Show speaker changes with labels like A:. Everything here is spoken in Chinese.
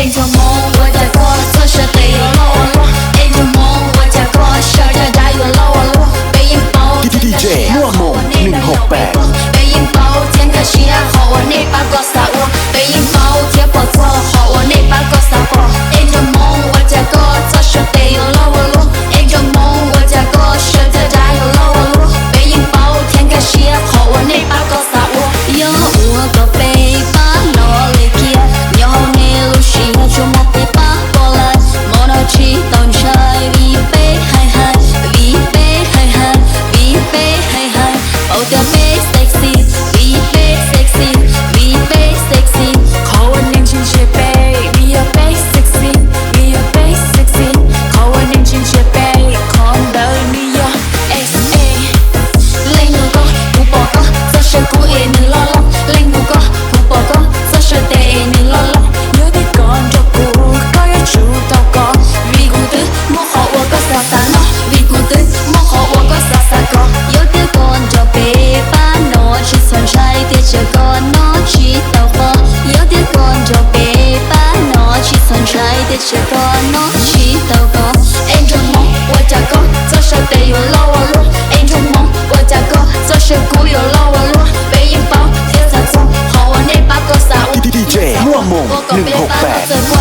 A: 一种梦我在过，做事得有落我落。一种梦我在过，舍得大有落我落。背影包天的血和我那把有背包，背影包天的血和我那把高沙窝，背影包天不错和我那把高沙窝。一种梦我在过，做事得有落我落。一种梦我在过，舍得大有落我落。背影包天的血和我那把高沙窝，有我个背包落里去，有你路线就莫背包过来，莫拿起当柴vì背嗨嗨vì背嗨嗨vì背嗨嗨，抱着背 sexy vì背 sexy vì背 sexy， 口吻年轻些背 vì your背 sexy vì your背 sexy， 口吻年轻些背，看到你有 SA， 零五个不报告，这是故意你落落，零五个不报告，这是得你落落，有点干着骨，高要出到高，vì孤独莫和我个傻傻闹，vì孤独莫和我个傻傻搞，有点干着背把拿去存柴的这个拿去导火，有点干着背把拿去存柴的这个拿去导火，一种梦我在过，这是得有落我落，一种梦我在过，这是故有落我落，背影包天在走，和我那把个傻我。
B: DJ มั่วมง168